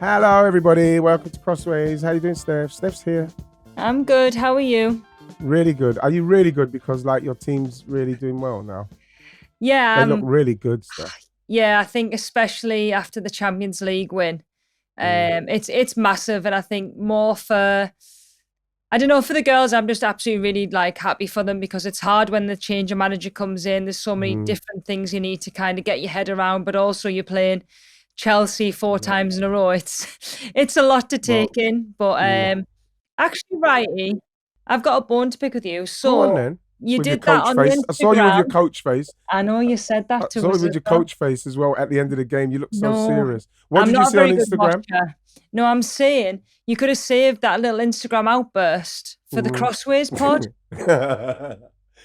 Hello, everybody. Welcome to Crossways. How you doing, Steph? Steph's here. I'm good. How are you? Really good. Are you really good? Because your team's really doing well now. Yeah, They look really good, Steph. Yeah, I think especially after the Champions League win, it's massive, and I think more for, I don't know, for the girls, I'm just absolutely really happy for them because it's hard when the change of manager comes in. There's so many different things you need to kind of get your head around, but also you're playing Chelsea 4 times in a row. It's a lot to take in, but actually, Wrighty, I've got a bone to pick with you. Go on So then. you With your did that coach on face. your I saw you with your Instagram. coach face. I know you said I that to saw us you with as your well. coach face as well at the end of the game. You look so No, serious. What I'm did you not a see on very good Instagram? watcher. No, I'm saying you could have saved that little Instagram outburst for the Crossways pod. You were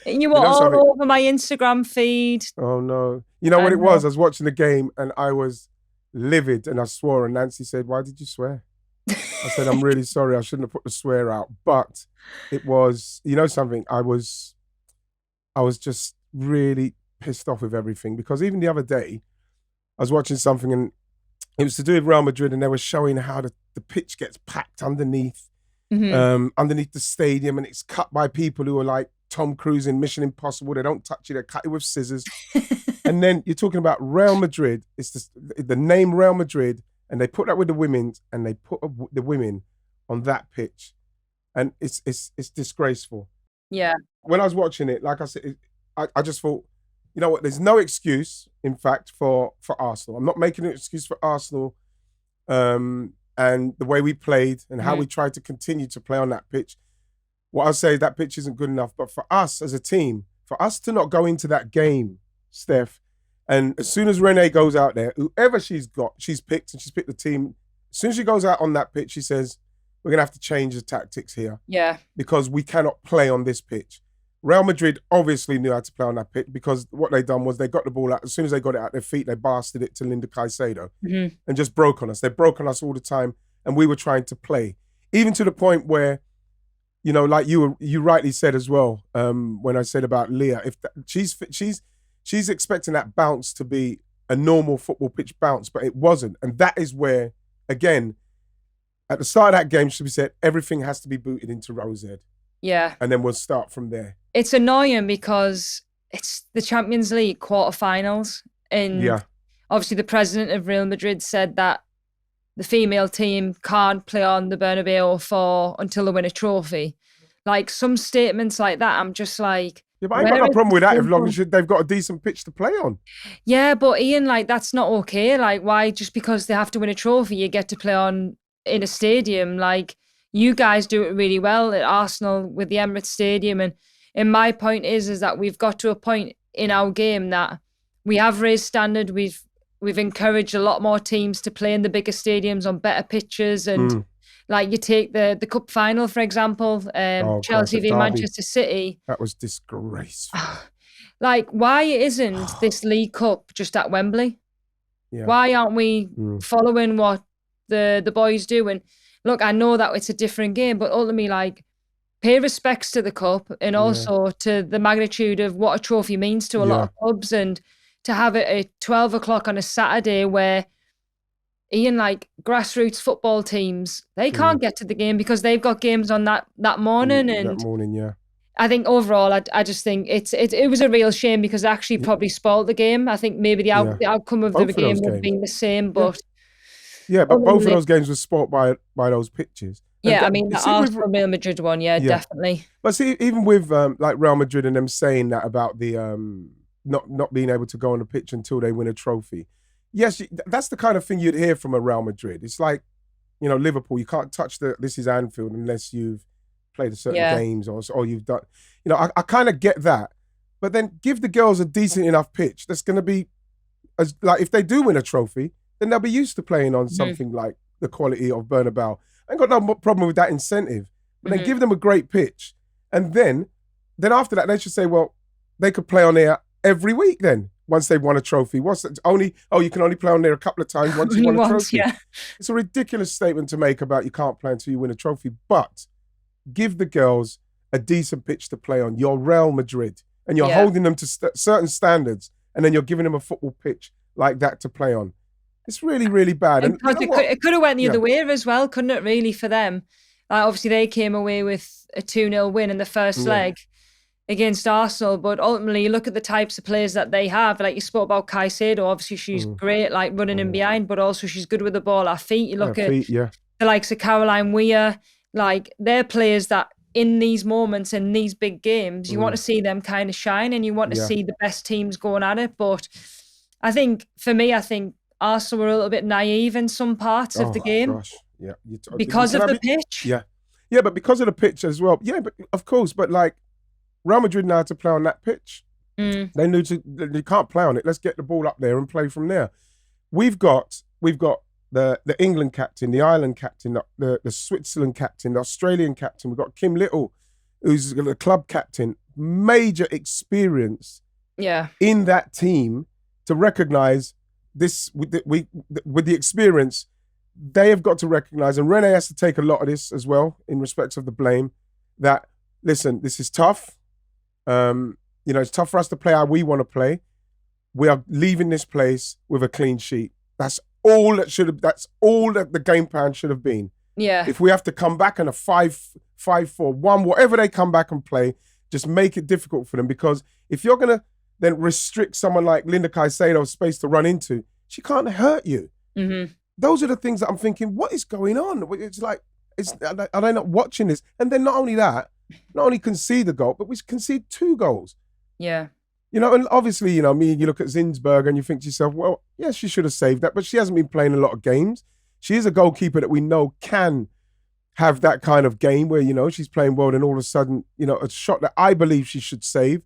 You know all something? over my Instagram feed. Oh, no. You know I what it was? know. I was watching the game and I was livid and I swore. And Nancy said, "Why did you swear?" I said, "I'm really sorry. I shouldn't have put the swear out." But it was, you know something? I was just really pissed off with everything because even the other day, I was watching something and it was to do with Real Madrid and they were showing how the pitch gets packed underneath the stadium and it's cut by people who are like Tom Cruise in Mission Impossible. They don't touch it, they cut it with scissors. And then you're talking about Real Madrid. It's the name Real Madrid and they put that with the women's and they put the women on that pitch. And it's disgraceful. Yeah. When I was watching it, like I said, I just thought, you know what, there's no excuse, in fact, for Arsenal. I'm not making an excuse for Arsenal and the way we played and how we tried to continue to play on that pitch. What I'll say is that pitch isn't good enough. But for us as a team, for us to not go into that game, Steph, and as soon as Renee goes out there, whoever she's picked, and she's picked the team, as soon as she goes out on that pitch, she says, we're going to have to change the tactics here. Yeah. Because we cannot play on this pitch. Real Madrid obviously knew how to play on that pitch because what they done was they got the ball out. As soon as they got it out their feet, they blasted it to Linda Caicedo and just broke on us. They broke on us all the time and we were trying to play. Even to the point where, you know, like you rightly said as well, when I said about Leah, if she's expecting that bounce to be a normal football pitch bounce, but it wasn't. And that is where, again, at the start of that game, should be said, everything has to be booted into row Z. Yeah. And then we'll start from there. It's annoying because it's the Champions League quarterfinals. And obviously the president of Real Madrid said that the female team can't play on the Bernabeu until they win a trophy. Like some statements like that, I'm just like... Yeah, but I ain't got no problem with that as long as they've got a decent pitch to play on. Yeah, but Ian, that's not okay. Why just because they have to win a trophy, you get to play on in a stadium? You guys do it really well at Arsenal with the Emirates Stadium, and my point is that we've got to a point in our game that we have raised standard. We've encouraged a lot more teams to play in the bigger stadiums on better pitches, and you take the cup final for example, Chelsea v Manchester City. That was disgraceful. Why isn't this League Cup just at Wembley? Yeah. Why aren't we following what the boys do? And look, I know that it's a different game, but ultimately, pay respects to the cup and also to the magnitude of what a trophy means to a lot of clubs, and to have it at 12 o'clock on a Saturday where, Ian, grassroots football teams, they can't get to the game because they've got games on that morning. And that morning, yeah. I think overall, I just think it was a real shame because it actually probably spoiled the game. I think maybe the outcome of the game would have been the same, but... Yeah, but both of those games were spoilt by those pitches. Yeah, I mean, the Arsenal Real Madrid one, definitely. But see, even with Real Madrid and them saying that about the not being able to go on the pitch until they win a trophy. Yes, that's the kind of thing you'd hear from a Real Madrid. It's like, you know, Liverpool, you can't touch this is Anfield unless you've played a certain games or you've done, you know, I kind of get that. But then give the girls a decent enough pitch that's going to be, if they do win a trophy, then they'll be used to playing on something like the quality of Bernabeu. I ain't got no problem with that incentive. But then give them a great pitch. And then after that, they should say, well, they could play on there every week then, once they've won a trophy. What's that? You can only play on there a couple of times once you won a trophy. Yeah. It's a ridiculous statement to make about you can't play until you win a trophy. But give the girls a decent pitch to play on. You're Real Madrid. And you're holding them to certain standards. And then you're giving them a football pitch like that to play on. It's really, really bad. And you know it could have went the other way as well, couldn't it, really, for them? Obviously, they came away with a 2-0 win in the first leg against Arsenal, but ultimately, you look at the types of players that they have. Like you spoke about Caicedo, obviously she's great, like running in behind, but also she's good with the ball at feet. You look at the likes of Kerolin Weir, like they're players that in these moments, in these big games, you want to see them kind of shine and you want to see the best teams going at it. But I think, for me, Arsenal were a little bit naive in some parts of the game. Gosh. Yeah. Because of the pitch. Yeah. Yeah, but because of the pitch as well. Yeah, but of course, but like Real Madrid know how to play on that pitch. They knew they can't play on it. Let's get the ball up there and play from there. We've got the England captain, the Ireland captain, the Switzerland captain, the Australian captain. We've got Kim Little, who's the club captain. Major experience in that team to recognise this with the experience. They have got to recognise, and Rene has to take a lot of this as well in respect of the blame, that, listen, this is tough. It's tough for us to play how we want to play. We are leaving this place with a clean sheet. That's all that the game plan should have been. Yeah. If we have to come back in a 5-4-1, whatever they come back and play, just make it difficult for them. Because if you're going to then restrict someone like Linda Caicedo's space to run into, she can't hurt you. Mm-hmm. Those are the things that I'm thinking, what is going on? It's like, are they not watching this? And then not only that, not only concede the goal, but we concede 2 goals. Yeah. And obviously, you look at Zinsberg and you think to yourself, well, yes, she should have saved that, but she hasn't been playing a lot of games. She is a goalkeeper that we know can have that kind of game where, she's playing well and all of a sudden, a shot that I believe she should save,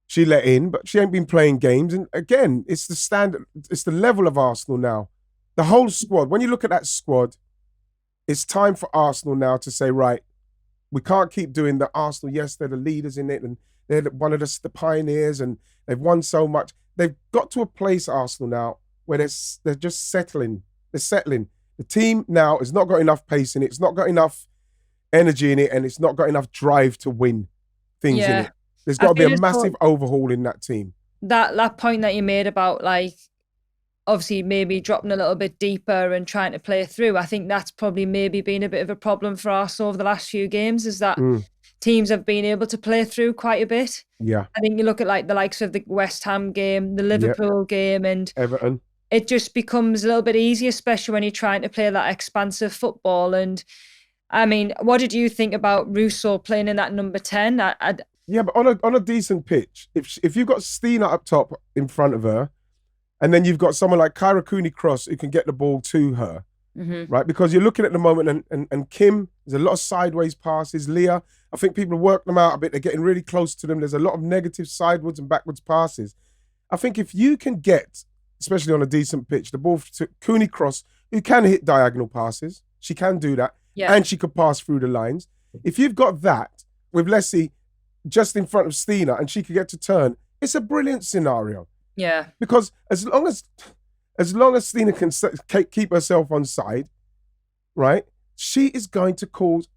she let in, but she ain't been playing games. And again, it's the standard, it's the level of Arsenal now. The whole squad, when you look at that squad, it's time for Arsenal now to say, right, we can't keep doing the Arsenal. Yes, they're the leaders in it and they're one of the pioneers and they've won so much. They've got to a place, Arsenal now, where they're just settling. They're settling. The team now has not got enough pace in it. It's not got enough energy in it, and it's not got enough drive to win things in it. There's got to be a massive overhaul in that team. That point that you made about, like, obviously maybe dropping a little bit deeper and trying to play through, I think that's probably maybe been a bit of a problem for us over the last few games, is that teams have been able to play through quite a bit. Yeah. I think you look at like the likes of the West Ham game, the Liverpool game, and Everton. It just becomes a little bit easier, especially when you're trying to play that expansive football. And I mean, what did you think about Russo playing in that number 10? Yeah, but on a decent pitch, if you've got Stina up top in front of her, and then you've got someone like Kyra Cooney-Cross who can get the ball to her, right? Because you're looking at the moment, and Kim, there's a lot of sideways passes. Leah, I think people have worked them out a bit. They're getting really close to them. There's a lot of negative sidewards and backwards passes. I think if you can get, especially on a decent pitch, the ball to Cooney-Cross, who can hit diagonal passes, she can do that, and she could pass through the lines. If you've got that with Leslie just in front of Stina and she could get to turn, it's a brilliant scenario. Yeah. Because as long as Stina can keep herself on side, right, she is going to cause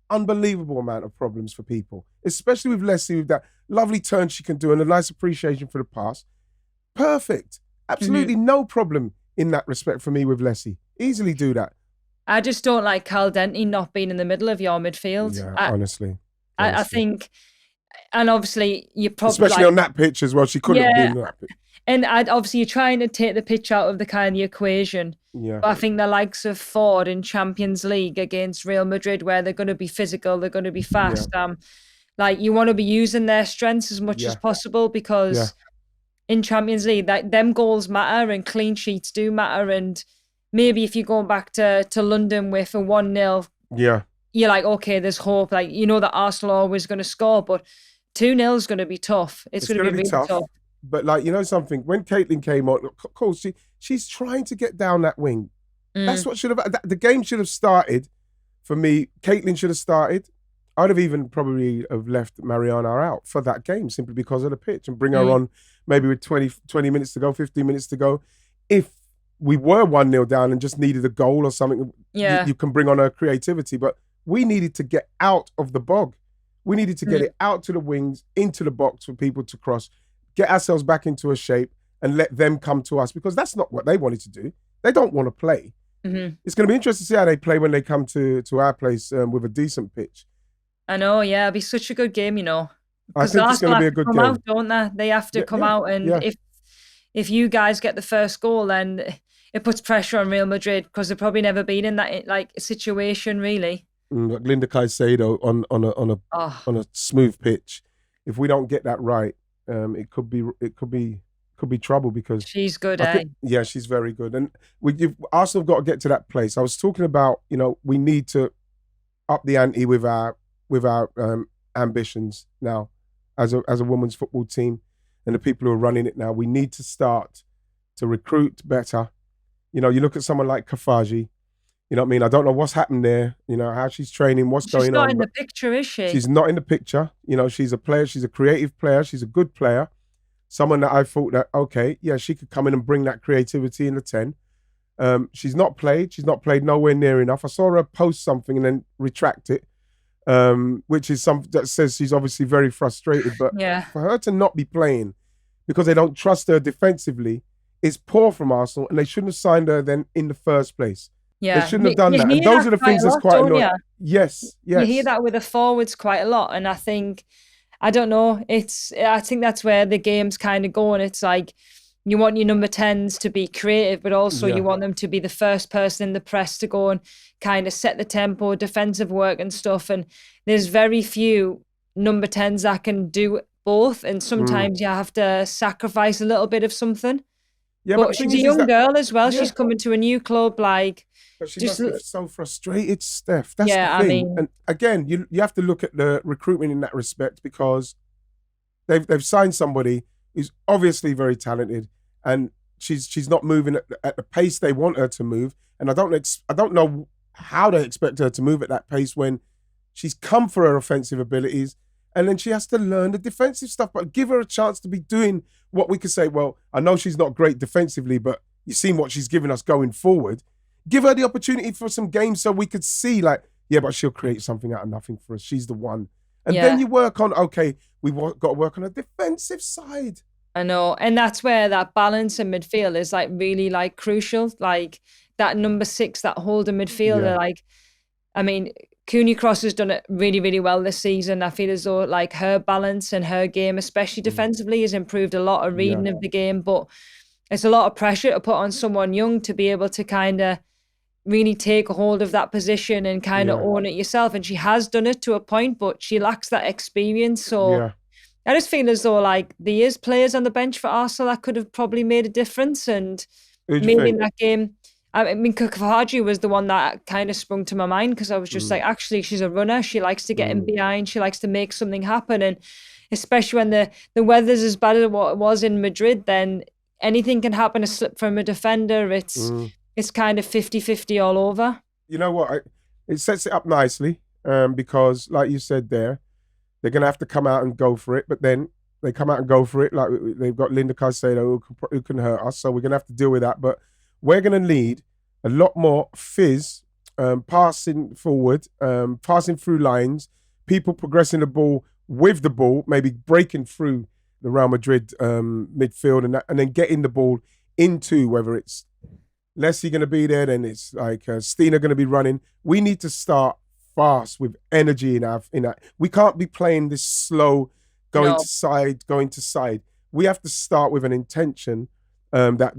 unbelievable amount of problems for people, especially with Leslie, with that lovely turn she can do and a nice appreciation for the pass. Perfect. Absolutely no problem in that respect for me with Leslie. Easily do that. I just don't like Cal Denty not being in the middle of your midfield. Yeah, honestly. I think, and obviously you probably... Especially on that pitch as well. She couldn't have been on that pitch. And obviously you're trying to take the pitch out of the kind of the equation. Yeah. But I think the likes of Ford in Champions League against Real Madrid, where they're going to be physical, they're going to be fast. Yeah. Like, you want to be using their strengths as much as possible, because in Champions League, them goals matter and clean sheets do matter. And maybe if you're going back to London with a 1-0, you're like, okay, there's hope. Like, you know that Arsenal are always going to score, but 2-0 is going to be tough. It's going to be really tough. But like, you know something, when Caitlin came on, of course, she's trying to get down that wing. That's what should have, the game should have started, for me, Caitlin should have started. I'd have even probably have left Mariana out for that game simply because of the pitch and bring her on maybe with 20 minutes to go, 15 minutes to go. If we were 1-0 down and just needed a goal or something, you can bring on her creativity. But we needed to get out of the bog. We needed to get it out to the wings, into the box for people to cross, get ourselves back into a shape and let them come to us, because that's not what they wanted to do. They don't want to play. Mm-hmm. It's going to be interesting to see how they play when they come to our place with a decent pitch. I know, yeah, it'll be such a good game, you know. I think it's going to be a good game. Out, don't they? They have to come out, and if you guys get the first goal, then it puts pressure on Real Madrid, because they've probably never been in that like situation, really. Like Linda Caicedo on a smooth pitch. If we don't get that right, it could be trouble, because she's good, yeah, she's very good. And Arsenal have got to get to that place. I was talking about, we need to up the ante with our ambitions now as a women's football team, and the people who are running it now. We need to start to recruit better. You look at someone like Kafaji. You know what I mean? I don't know what's happened there. How she's training, what's going on. She's not in the picture, is she? She's not in the picture. She's a player. She's a creative player. She's a good player. Someone that I thought that, okay, yeah, she could come in and bring that creativity in the 10. She's not played. She's not played nowhere near enough. I saw her post something and then retract it, which is something that says she's obviously very frustrated. But for her to not be playing because they don't trust her defensively is poor from Arsenal, and they shouldn't have signed her then in the first place. Yeah, they shouldn't have done that. And those are the things that's quite annoying. Yes. You hear that with the forwards quite a lot, and I don't know. I think that's where the game's kind of going. It's like you want your number 10s to be creative, but also you want them to be the first person in the press to go and kind of set the tempo, defensive work and stuff. And there's very few number 10s that can do both. And sometimes you have to sacrifice a little bit of something. Yeah, but she's a young girl as well. Yeah. She's coming to a new club, But she must be so frustrated, Steph. That's the thing. I mean, and again, you have to look at the recruitment in that respect, because they've signed somebody who's obviously very talented, and she's not moving at the pace they want her to move. And I don't know how they expect her to move at that pace when she's come for her offensive abilities, and then she has to learn the defensive stuff. But give her a chance to be doing what we could say. Well, I know she's not great defensively, but you've seen what she's given us going forward. Give her the opportunity for some games so we could see, but she'll create something out of nothing for us. She's the one. And then you work on, we've got to work on a defensive side. I know. And that's where that balance in midfield is really crucial. That number 6, that holding midfielder, Cooney Cross has done it really, really well this season. I feel as though her balance and her game, especially defensively, has improved a lot of reading of the game. But it's a lot of pressure to put on someone young to be able to kind of really take a hold of that position and kind of own it yourself. And she has done it to a point, but she lacks that experience. So I just feel as though there is players on the bench for Arsenal that could have probably made a difference. And maybe in that game, I mean, Kafaji was the one that kind of sprung to my mind, because I was just actually, she's a runner. She likes to get in behind. She likes to make something happen. And especially when the weather's as bad as what it was in Madrid, then anything can happen, a slip from a defender. It's kind of 50-50 all over. You know what? It sets it up nicely because, like you said there, they're going to have to come out and go for it. But then they come out and go for it. They've got Linda Caicedo who can hurt us. So we're going to have to deal with that. But we're going to need a lot more fizz, passing forward, passing through lines, people progressing the ball with the ball, maybe breaking through the Real Madrid midfield and then getting the ball into, whether it's Leslie going to be there, then it's Stina going to be running. We need to start fast with energy in that. We can't be playing this slow, going to side. We have to start with an intention that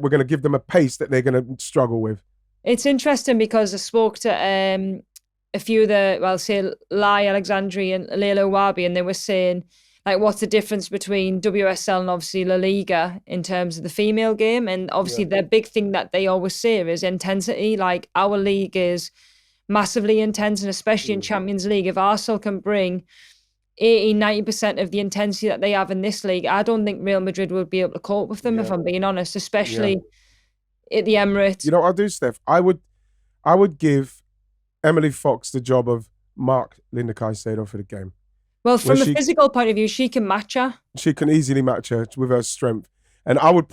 we're going to give them a pace that they're going to struggle with. It's interesting because I spoke to a few of the, Lai Alexandri and Leila Wabi, and they were saying, what's the difference between WSL and obviously La Liga in terms of the female game? And obviously their big thing that they always say is intensity. Our league is massively intense, and especially in Champions League, if Arsenal can bring 80-90% of the intensity that they have in this league, I don't think Real Madrid would be able to cope with them, if I'm being honest, especially at the Emirates. You know what I'll do, Steph? I would give Emily Fox the job of mark Linda Caicedo for the game. Well, from a physical point of view, she can match her. She can easily match her with her strength. And I would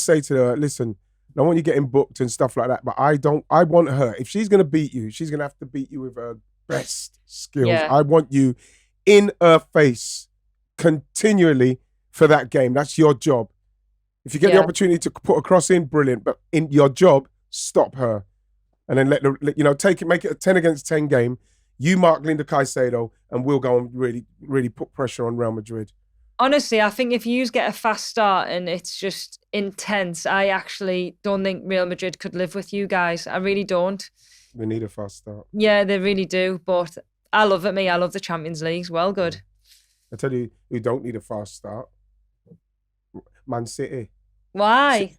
say to her, listen, I want you getting booked and stuff like that, but I want her. If she's going to beat you, she's going to have to beat you with her best skills. Yeah. I want you in her face continually for that game. That's your job. If you get the opportunity to put a cross in, brilliant. But in your job, stop her. And then make it a 10 against 10 game. You mark Linda Caicedo and we'll go and really, really put pressure on Real Madrid. Honestly, I think if you get a fast start and it's just intense, I actually don't think Real Madrid could live with you guys. I really don't. We need a fast start. Yeah, they really do. But I love it, I love the Champions League. Well, good. I tell you who don't need a fast start. Man City. Why?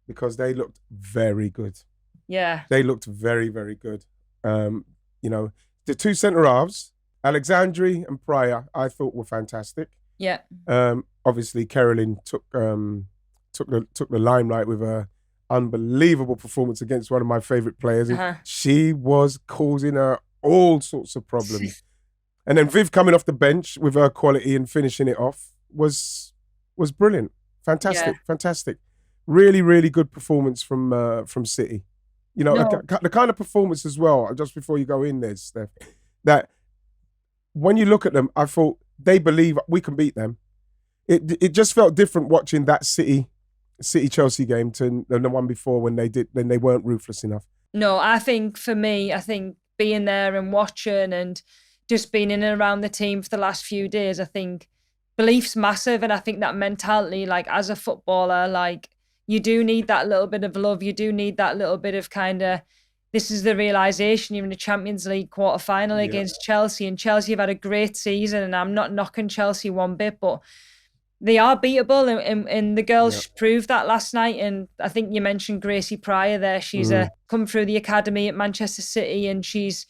Because they looked very good. Yeah. They looked very, very good. The two centre-halves, Alexandri and Pryor, I thought were fantastic. Yeah. Obviously, Kerolin took the limelight with her unbelievable performance against one of my favourite players. She was causing her all sorts of problems. And then Viv coming off the bench with her quality and finishing it off was brilliant. Fantastic. Really, really good performance from City. The kind of performance as well, just before you go in there, Steph, that when you look at them, I thought they believe we can beat them. It just felt different watching that City Chelsea game to the one before when they weren't ruthless enough. No, I think for me, being there and watching and just being in and around the team for the last few days, I think belief's massive. And I think that mentality, like as a footballer, like you do need that little bit of love. You do need that little bit of kind of, this is the realisation. You're in the Champions League quarter-final against Chelsea, and Chelsea have had a great season, and I'm not knocking Chelsea one bit, but they are beatable, and the girls proved that last night. And I think you mentioned Gracie Pryor there. She's come through the academy at Manchester City, and she's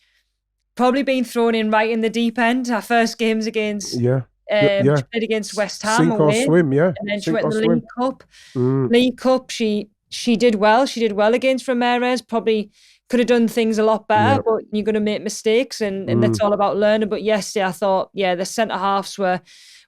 probably been thrown in right in the deep end. Her first games against... She played against West Ham Sink or swim, and then she went to the League Cup. League Cup, she did well. She did well against Ramirez. Probably could have done things a lot better, but you're going to make mistakes, and that's all about learning. But yesterday, I thought, the centre halves were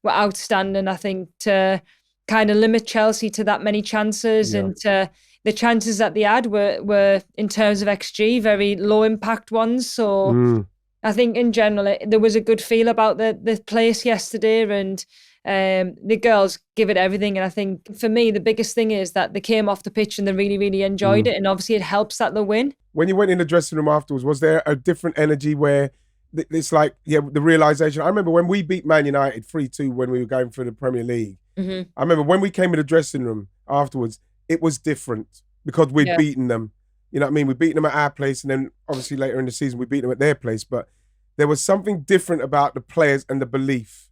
outstanding. I think to kind of limit Chelsea to that many chances, and to the chances that they had were in terms of XG very low impact ones. So. I think in general, there was a good feel about the place yesterday, and the girls give it everything. And I think for me, the biggest thing is that they came off the pitch and they really, really enjoyed it. And obviously it helps that they win. When you went in the dressing room afterwards, was there a different energy where it's like, the realisation? I remember when we beat Man United 3-2 when we were going for the Premier League. I remember when we came in the dressing room afterwards, it was different because we'd beaten them. You know what I mean? We beat them at our place, and then obviously later in the season we beat them at their place. But there was something different about the players and the belief.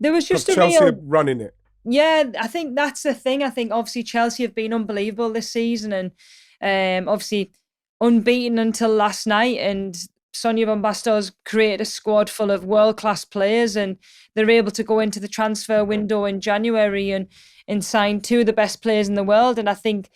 There was just Chelsea running it. Yeah, I think that's the thing. I think obviously Chelsea have been unbelievable this season, and obviously unbeaten until last night. And Sonia Van Basten's created a squad full of world-class players, and they're able to go into the transfer window in January and sign two of the best players in the world. And I think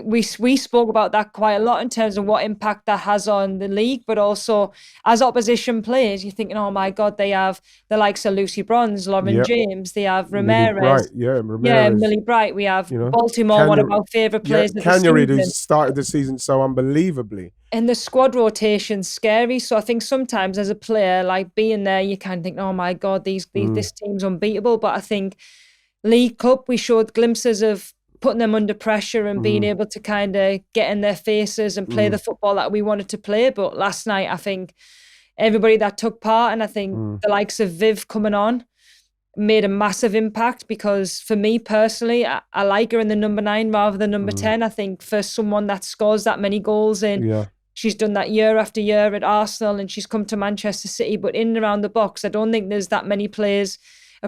we spoke about that quite a lot in terms of what impact that has on the league, but also as opposition players, you're thinking, oh my God, they have the likes of Lucy Bronze, Lauren James, they have Ramirez. Millie Bright. We have Baltimore, one of our favourite players of the season. Who started the season so unbelievably. And the squad rotation's scary. So I think sometimes as a player, like being there, you kind of think, oh my God, this team's unbeatable. But I think League Cup, we showed glimpses of putting them under pressure and being able to kind of get in their faces and play the football that we wanted to play. But last night, I think everybody that took part, and I think the likes of Viv coming on, made a massive impact, because for me personally, I like her in the number 9 rather than number 10. I think for someone that scores that many goals she's done that year after year at Arsenal, and she's come to Manchester City, but in and around the box, I don't think there's that many players,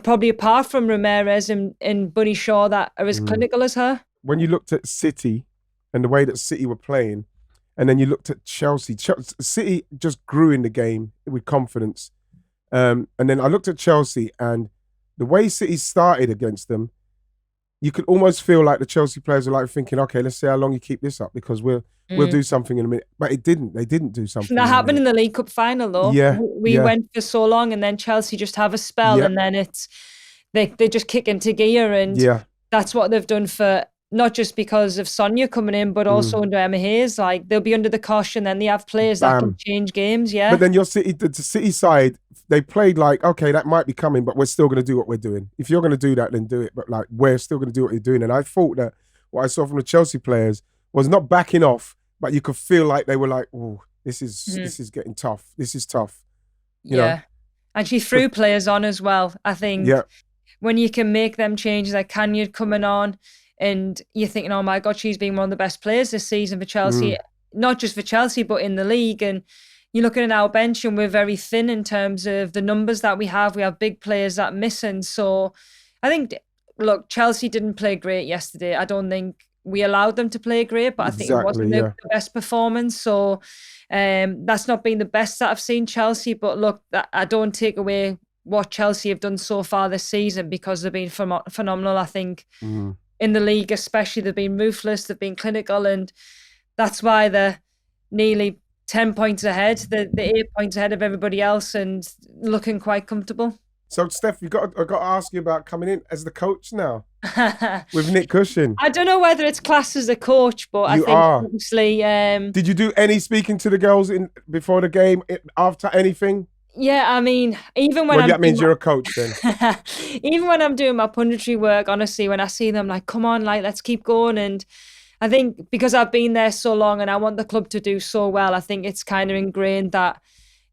probably apart from Ramirez and Bunny Shaw, that are as clinical as her. When you looked at City and the way that City were playing, and then you looked at Chelsea, City just grew in the game with confidence. And then I looked at Chelsea, and the way City started against them, you could almost feel like the Chelsea players were like thinking, okay, let's see how long you keep this up, because we'll do something in a minute. But it didn't. They didn't do something. That happened in the League Cup final, though. Yeah. We went for so long, and then Chelsea just have a spell, and then they just kick into gear, and that's what they've done for not just because of Sonia coming in, but also under Emma Hayes. Like, they'll be under the cosh, and then they have players that can change games. Yeah. But then your City, the City side, they played like, okay, that might be coming, but we're still going to do what we're doing. If you're going to do that, then do it. But like, we're still going to do what you're doing. And I thought that what I saw from the Chelsea players was not backing off, but you could feel like they were like, oh, this is getting tough. This is tough. You know? And she threw players on as well. I think when you can make them changes, like Kanya coming on, and you're thinking, oh my God, she's been one of the best players this season for Chelsea, not just for Chelsea, but in the league. And you're looking at our bench, and we're very thin in terms of the numbers that we have. We have big players that are missing. So I think, look, Chelsea didn't play great yesterday. I don't think we allowed them to play great, but I think it wasn't the best performance. So that's not been the best that I've seen Chelsea. But look, I don't take away what Chelsea have done so far this season, because they've been phenomenal. I think in the league especially, they've been ruthless, they've been clinical, and that's why they're nearly 10 points ahead, the 8 points ahead of everybody else, and looking quite comfortable. So, Steph, I've got to ask you about coming in as the coach now with Nick Cushion. I don't know whether it's classed as a coach, but I think obviously... Did you do any speaking to the girls before the game, after anything? Yeah, I mean, even when that means you're a coach then. Even when I'm doing my punditry work, honestly, when I see them, like, come on, like, let's keep going. And I think because I've been there so long and I want the club to do so well, I think it's kind of ingrained that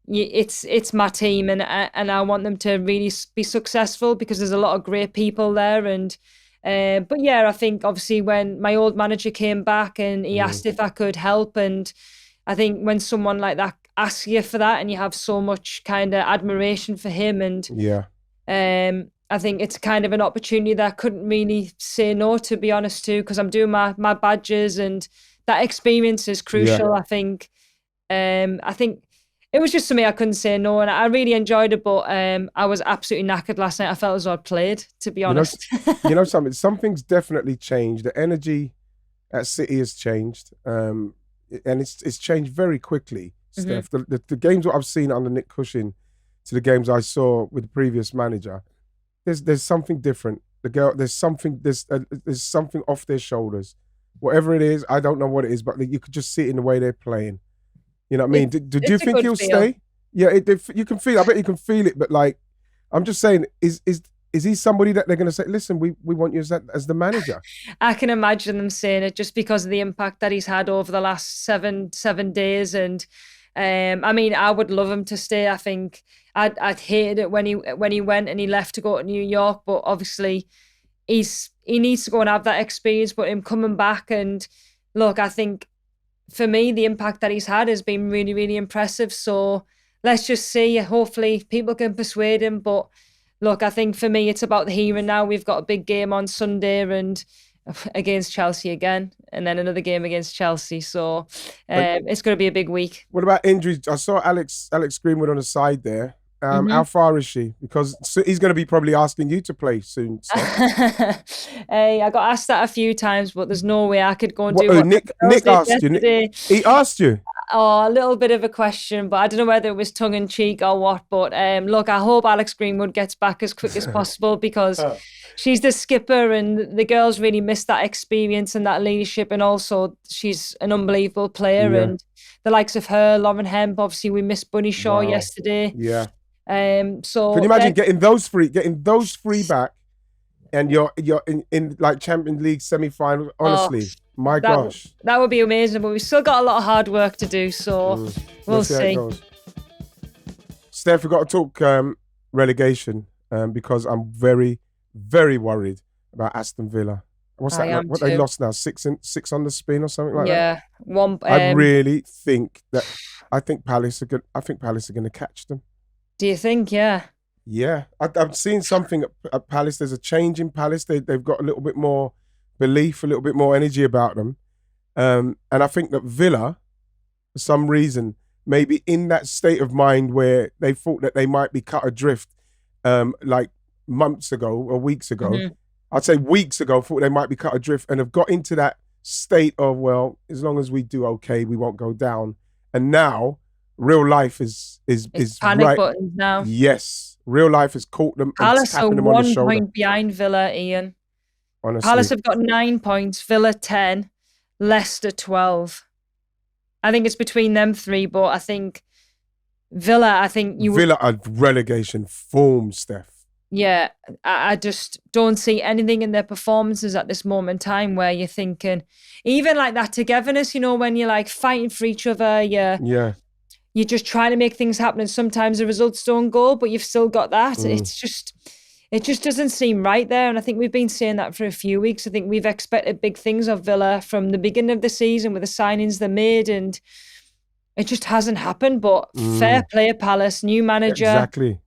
it's my team, and I want them to really be successful, because there's a lot of great people there. And but yeah, I think obviously when my old manager came back and he asked if I could help, and I think when someone like that asks you for that, and you have so much kind of admiration for him, and I think it's kind of an opportunity that I couldn't really say no, to be honest, to, because I'm doing my badges, and that experience is crucial. I think it was just something I couldn't say no, and I really enjoyed it, but I was absolutely knackered last night. I felt as though I'd played, to be honest. You know something? Something's definitely changed. The energy at City has changed, and it's changed very quickly, Steph. The games that I've seen under Nick Cushion to the games I saw with the previous manager, there's something different. There's something off their shoulders. Whatever it is, I don't know what it is, but you could just see it in the way they're playing. You know what I mean? Do you think he'll stay? Yeah, you can feel. I bet you can feel it. But like, I'm just saying, is he somebody that they're going to say, listen, we want you as the manager? I can imagine them saying it, just because of the impact that he's had over the last seven days. And I mean, I would love him to stay. I think I'd hated it when he went and he left to go to New York. But obviously, he needs to go and have that experience. But him coming back, and look, I think, for me, the impact that he's had has been really, really impressive. So let's just see. Hopefully people can persuade him. But look, I think for me, it's about the here and now. We've got a big game on Sunday, and against Chelsea again, and then another game against Chelsea. So it's going to be a big week. What about injuries? I saw Alex Greenwood on the side there. How far is she? Because he's going to be probably asking you to play soon. So. Hey, I got asked that a few times, but there's no way I could go and do what Nick asked yesterday. You. He asked you? Oh, a little bit of a question, but I don't know whether it was tongue in cheek or what. But look, I hope Alex Greenwood gets back as quick as possible, because she's the skipper, and the girls really miss that experience and that leadership. And also, she's an unbelievable player. Yeah. And the likes of her, Lauren Hemp, obviously we missed Bunny Shaw yesterday. Yeah. So can you imagine getting those three back, and you're in like Champions League semi-final? Honestly, my gosh, that would be amazing. But we've still got a lot of hard work to do, so we'll see. Steph, we've got to talk relegation because I'm very, very worried about Aston Villa. What's that? What they lost now? Six on the spin or something like that. Yeah, one. I really think that I think Palace are going to catch them. Do you think? Yeah. Yeah, I've seen something at Palace. There's a change in Palace. They've got a little bit more belief, a little bit more energy about them. And I think that Villa, for some reason, maybe in that state of mind where they thought that they might be cut adrift like months ago or weeks ago. Mm-hmm. I'd say weeks ago, thought they might be cut adrift, and have got into that state of, well, as long as we do okay, we won't go down. And now real life is panic right. buttons now. Yes, real life has caught them. Palace are 1 point behind Villa, Ian. honestly. Palace have got 9 points, Villa 10, Leicester 12. I think it's between them three, but I think Villa, Villa are relegation form, Steph. Yeah, I just don't see anything in their performances at this moment in time where you're thinking, even like that togetherness, when you're like fighting for each other, you're just trying to make things happen, and sometimes the results don't go, but you've still got that. It just doesn't seem right there, and I think we've been saying that for a few weeks. I think we've expected big things of Villa from the beginning of the season with the signings they made, and it just hasn't happened. But fair play, Palace, new manager, exactly,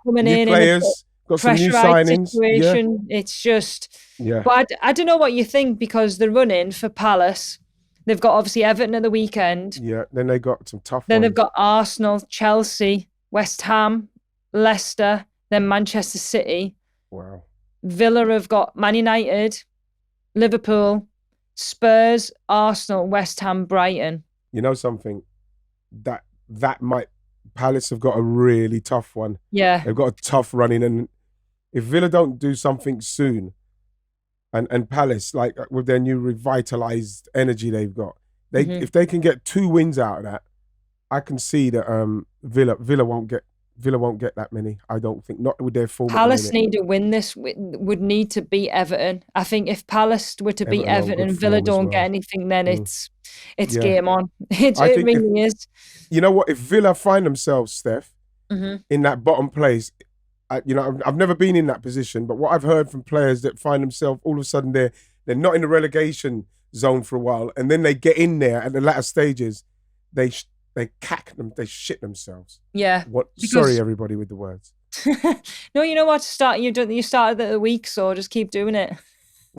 coming new in players. Got some new signings. Situation. Yeah. It's just, but I don't know what you think, because the run-in for Palace, they've got obviously Everton at the weekend. Yeah, then they got some tough Then ones. they've got Arsenal, Chelsea, West Ham, Leicester, then Manchester City. Wow. Villa have got Man United, Liverpool, Spurs, Arsenal, West Ham, Brighton. You know something? That might... Palace have got a really tough one. Yeah. They've got a tough run-in, and if Villa don't do something soon, and Palace, like with their new revitalised energy they've got, if they can get 2 wins out of that, I can see that Villa won't get that many. I don't think, not with their form. Palace need to win this. Would need to beat Everton. I think if Palace were to beat Everton and Villa don't get anything, then it's game on. It really is. You know what? If Villa find themselves, Steph, in that bottom place, I've never been in that position, but what I've heard from players that find themselves all of a sudden they're not in the relegation zone for a while, and then they get in there at the latter stages, they cack them, they shit themselves. Yeah. Sorry, everybody, with the words. No, you know what? You started the week, so just keep doing it.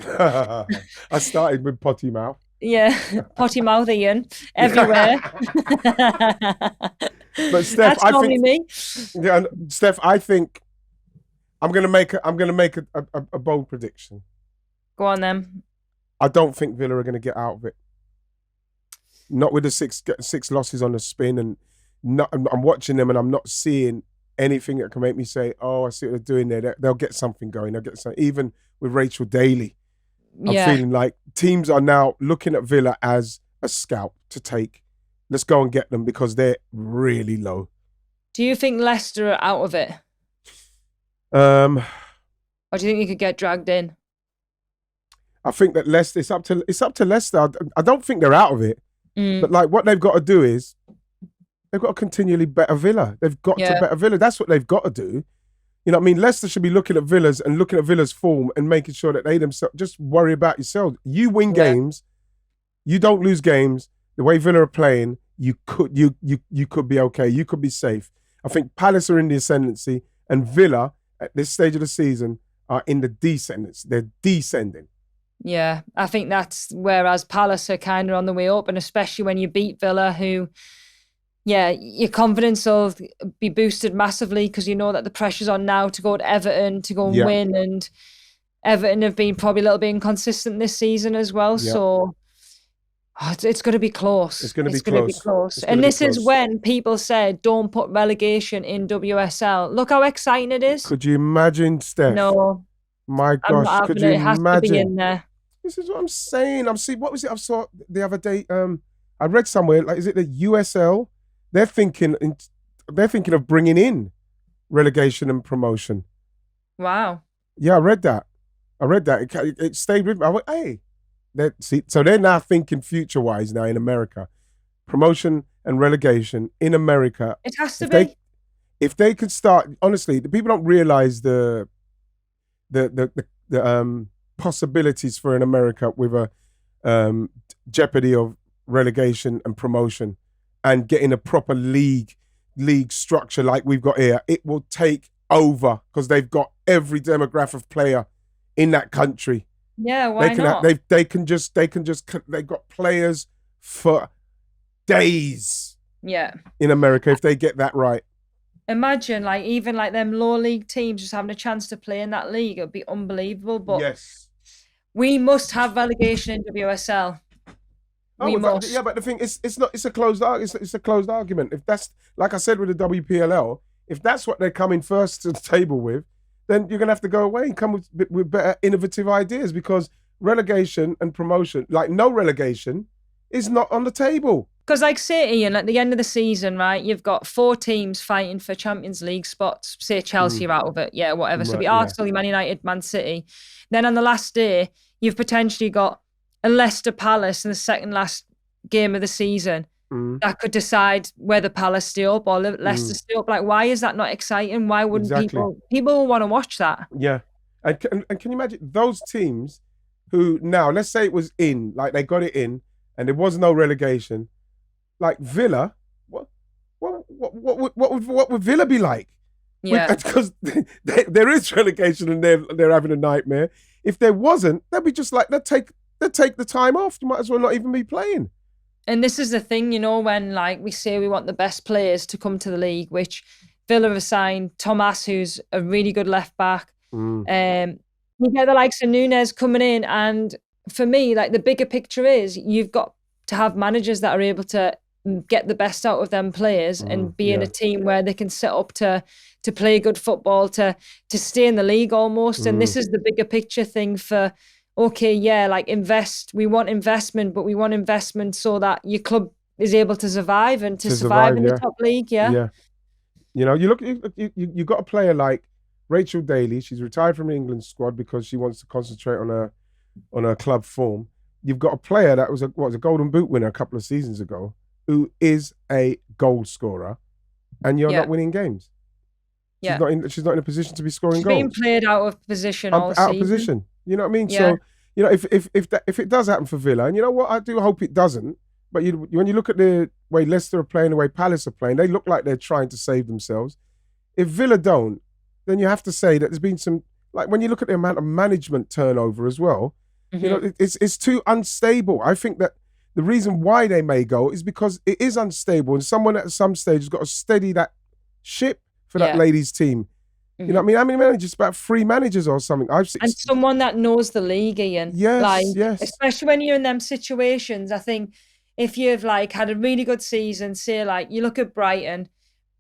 I started with potty mouth. Yeah, potty mouth Ian everywhere. But Steph, that's normally me. Yeah, Steph, I think I'm gonna make a bold prediction. Go on then. I don't think Villa are gonna get out of it. Not with the six losses on the spin, and I'm watching them and I'm not seeing anything that can make me say, "Oh, I see what they're doing there." They'll get something going. They'll get something. Even with Rachel Daly, I'm feeling like teams are now looking at Villa as a scalp to take. Let's go and get them because they're really low. Do you think Leicester are out of it? Or do you think you could get dragged in? I think that Leicester, it's up to Leicester. I don't think they're out of it. But like what they've got to do is they've got to continually better Villa. They've got to better Villa. That's what they've got to do. You know what I mean? Leicester should be looking at Villa's form and making sure that they themselves just worry about yourselves. You win games, you don't lose games. The way Villa are playing, you could be okay. You could be safe. I think Palace are in the ascendancy, and Villa at this stage of the season are in the descendants. They're descending. Yeah, I think that's whereas Palace are kind of on the way up, and especially when you beat Villa, who, your confidence will be boosted massively because you know that the pressure's on now to go to Everton, to go and win, and Everton have been probably a little bit inconsistent this season as well. Yeah. So it's going to be close. It's going to be close. And this is when people said, don't put relegation in WSL. Look how exciting it is. Could you imagine, Steph? No. My gosh, could you imagine? It has to be in there. This is what I'm saying. What was it I saw the other day? I read somewhere, like, is it the USL? They're thinking of bringing in relegation and promotion. Wow. Yeah, I read that. It stayed with me. I went, hey. So they're now thinking future-wise now in America. Promotion and relegation in America. It has to be. If they could start, honestly, the people don't realize the possibilities for in America with a jeopardy of relegation and promotion and getting a proper league structure like we've got here. It will take over because they've got every demographic of player in that country. Yeah, why not? They've got players for days. Yeah. In America, if they get that right. Imagine even them lower league teams just having a chance to play in that league. It would be unbelievable. But yes, we must have relegation in WSL. We must. Yeah, but the thing is, it's a closed argument. If that's, like I said with the WPLL, if that's what they're coming first to the table with, then you're going to have to go away and come with better innovative ideas, because relegation and promotion, like no relegation, is not on the table. Because like say, Ian, at the end of the season, right, you've got 4 teams fighting for Champions League spots. Say Chelsea are out of it. Yeah, whatever. So it'll be Arsenal, Man United, Man City. Then on the last day, you've potentially got a Leicester Palace in the second last game of the season that could decide whether Palace stay up or Leicester stay up. Like, why is that not exciting? Why wouldn't people want to watch that? Yeah. And can you imagine those teams who now, let's say it was in, like they got it in and there was no relegation, like Villa, what would Villa be like? Yeah. Because there is relegation and they're having a nightmare. If there wasn't, they'd be just like, they'd take the time off. You might as well not even be playing. And this is the thing, you know, when like we say we want the best players to come to the league, which Villa have signed Thomas, who's a really good left back. You get the likes of Nunes coming in, and for me, like the bigger picture is you've got to have managers that are able to get the best out of them players and be in a team where they can set up to play good football, to stay in the league almost. And this is the bigger picture thing for, okay, yeah, like we want investment, but we want investment so that your club is able to survive and to survive in the top league. Yeah. You know, you got a player like Rachel Daly. She's retired from the England squad because she wants to concentrate on her club form. You've got a player that was a Golden Boot winner a couple of seasons ago, who is a goal scorer, and you're not winning games. She's not in a position to be scoring goals. She's being played out of position all season. Out of position. You know what I mean? Yeah. So, you know, if it does happen for Villa, and you know what, I do hope it doesn't. But when you look at the way Leicester are playing, the way Palace are playing, they look like they're trying to save themselves. If Villa don't, then you have to say that there's been some, like when you look at the amount of management turnover as well, you know, it's too unstable. I think that the reason why they may go is because it is unstable, and someone at some stage has got to steady that ship for that ladies' team. You know what I mean? How many managers? About 3 managers or something. And someone that knows the league, Ian. Yes. Especially when you're in them situations. I think if you've like had a really good season, say like you look at Brighton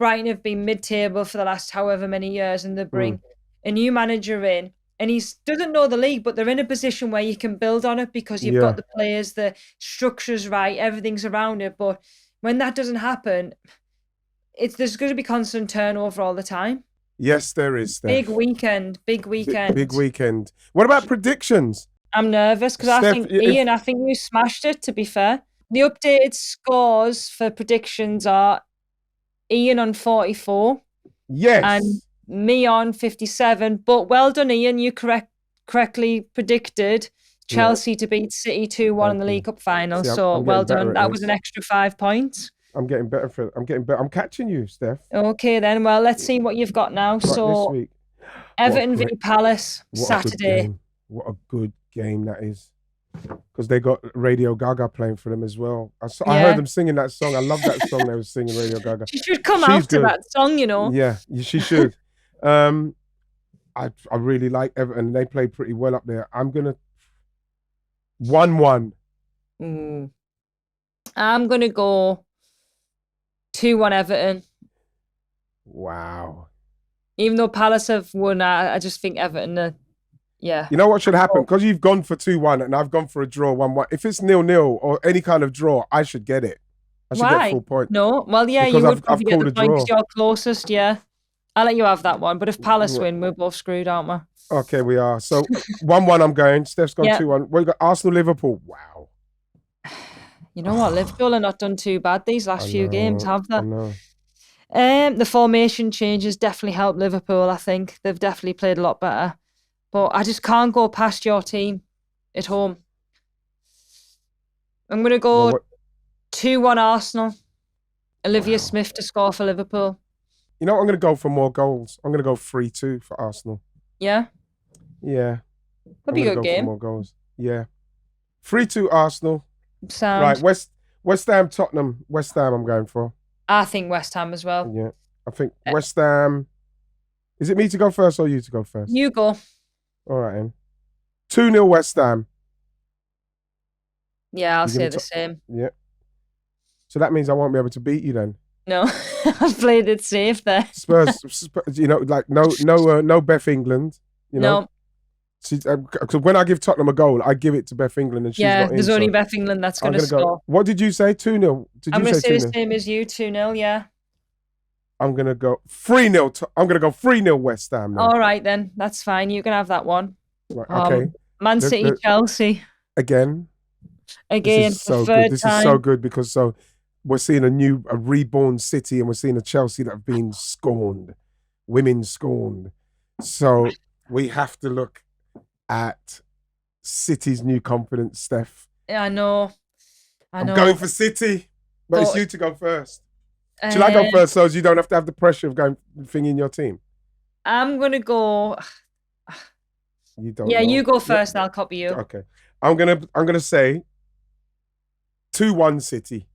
have been mid-table for the last however many years, and they bring a new manager in, and he doesn't know the league, but they're in a position where you can build on it because you've got the players, the structure's right, everything's around it. But when that doesn't happen, there's going to be constant turnover all the time. Yes, there is. Steph. Big weekend. Big weekend. What about predictions? I'm nervous because I think, Ian, I think you smashed it, to be fair. The updated scores for predictions are Ian on 44. Yes. And me on 57. But well done, Ian. You correctly predicted Chelsea to beat City 2-1 in the League Cup final. So well done. That was an extra 5 points. I'm getting better. I'm catching you, Steph. Okay, then. Well, let's see what you've got now. So, this week. Everton v Palace, Saturday. What a good game that is. Because they got Radio Gaga playing for them as well. I heard them singing that song. I love that song they were singing, Radio Gaga. She should come out to that song, you know. Yeah, she should. I really like Everton. They play pretty well up there. I'm going to 1-1. I'm going to go 2-1 Everton. Wow. Even though Palace have won, I just think Everton yeah. You know what should happen? Because you've gone for 2-1 and I've gone for a draw 1-1. If it's 0-0 or any kind of draw, I should get it. I should get full point. No. Well, yeah, because you would I've get called the a point draw. because you're closest, yeah. I'll let you have that one. But if Palace win, we're both screwed, aren't we? Okay, we are. So 1-1 I'm going. Steph's gone 2-1. We've got Arsenal-Liverpool. Wow. You know what? Liverpool are not done too bad these last few games, have they? I know. The formation changes definitely helped Liverpool, I think. They've definitely played a lot better. But I just can't go past your team at home. I'm going to go 2-1 Arsenal. Olivia Smith to score for Liverpool. You know what? I'm going to go for more goals. I'm going to go 3-2 for Arsenal. Yeah? Yeah. That'd be a good game. For more goals. Yeah. 3-2 Arsenal. Sound. Right, West Ham, Tottenham. West Ham I'm going for. I think West Ham as well. Yeah. I think West Ham... Is it me to go first or you to go first? You go. All right, then. 2-0 West Ham. Yeah, I'll say the same. Yeah. So that means I won't be able to beat you then. No, I've played it safe there. Spurs, like no Beth England. No. So when I give Tottenham a goal, I give it to Beth England, and she's not in. There's only Beth England that's going to score. What did you say? 2-0. I'm going to say the same as you. 2-0. Yeah. I'm going to go 3-0. I'm going to go 3-0 West Ham. Then. All right then, that's fine. You can have that one. Right, okay. Man City, Chelsea. Again. This is so good. This is so good because we're seeing a reborn City, and we're seeing a Chelsea that have been scorned, women scorned. So we have to look at City's new confidence, Steph. Yeah, I know. I'm going for City, but it's you to go first. Should I go first so you don't have to have the pressure of going in your team? I'm gonna go. You don't. Yeah, you go first. I'll copy you. Okay. I'm gonna say 2-1 City.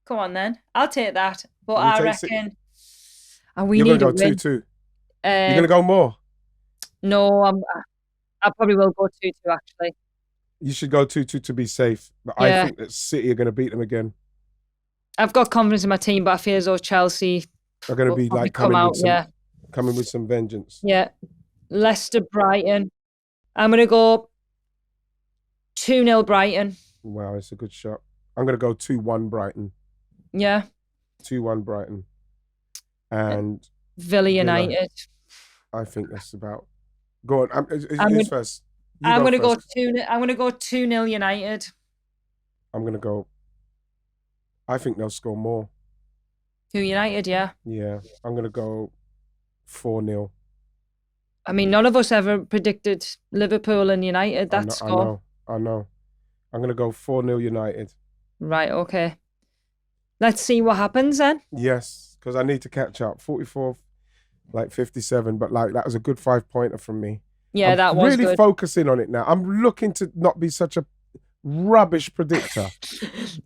Come on then. I'll take that. But I reckon. And we You're need gonna go 2-2. You're gonna go more. No, I probably will go 2-2 actually. You should go 2-2 to be safe. But I think that City are going to beat them again. I've got confidence in my team, but I feel as though Chelsea are going to be like coming with some vengeance. Yeah. Leicester, Brighton. I'm going to go 2-0 Brighton. Wow, it's a good shot. I'm going to go 2-1 Brighton. Yeah. 2-1 Brighton. And Villa United. I think that's about. Go on. Who's first? I'm going to go 2-0 United. I'm going to go. I think they'll score more. Who, United? Yeah. Yeah. I'm going to go 4-0. I mean, none of us ever predicted Liverpool and United that score. I know. I'm going to go 4-0 United. Right. Okay. Let's see what happens then. Yes, because I need to catch up. 44, like 57, but like that was a good 5-pointer from me. Yeah, that was really good. Focusing on it now. I'm looking to not be such a rubbish predictor.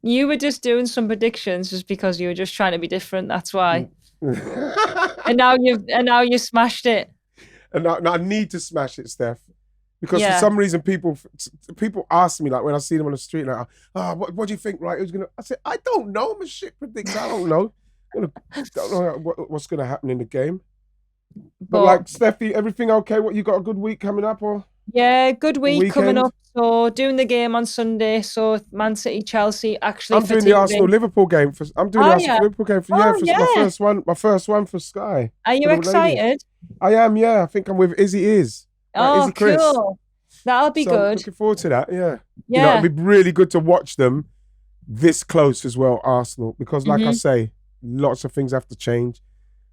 You were just doing some predictions just because you were just trying to be different. That's why. and now you smashed it. And now I need to smash it, Steph, because for some reason people ask me, like when I see them on the street, like, what do you think? Right? Who's gonna? I say, I don't know. I'm a shit predictor. I don't know. I don't know what's gonna happen in the game. But like, Steffi, everything okay? What, you got a good week coming up, or? Yeah, good week coming up. So doing the game on Sunday. So Man City, Chelsea. Actually, I'm doing the Arsenal Liverpool game for. I'm doing the Arsenal Liverpool game for. My first one for Sky. Are you excited? I am. Yeah, I think I'm with Izzy. Izzy Chris. Cool. That'll be good. I'm looking forward to that. Yeah. Yeah. It'd be really good to watch them this close as well, Arsenal, because like I say, lots of things have to change.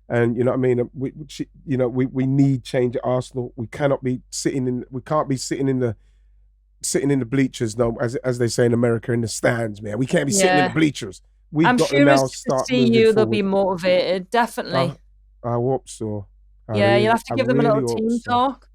And you know what I mean. We need change at Arsenal. We cannot be sitting in. We can't be sitting in the bleachers. No, as they say in America, in the stands, man. We can't be sitting in the bleachers. I'm got sure to now start to see you. Forward. They'll be motivated. Definitely. I hope so. You'll have to give them a little team talk.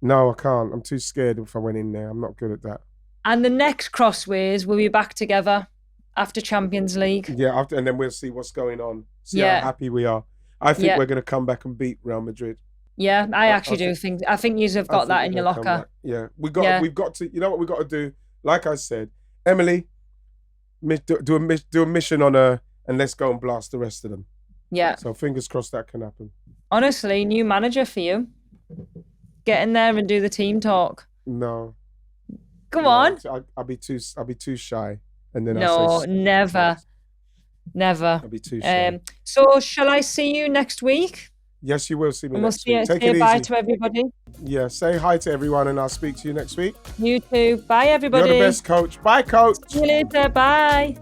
No, I can't. I'm too scared if I went in there. I'm not good at that. And the next Crossways, we'll be back together after Champions League. Yeah, and then we'll see what's going on. See how happy we are. I think we're going to come back and beat Real Madrid. Yeah, I actually do think. I think you have got that in your locker. Yeah, we've got to. You know what we got to do? Like I said, Emily, do a mission on her, and let's go and blast the rest of them. Yeah. So fingers crossed that can happen. Honestly, new manager for you. Get in there and do the team talk. No. Come on. I'll be too shy, and then Never. I'll be too shy. So shall I see you next week? Yes, you will see me next week. Take it easy. Say bye to everybody. Yeah, say hi to everyone, and I'll speak to you next week. You too. Bye, everybody. You're the best, coach. Bye, coach. See you later. Bye.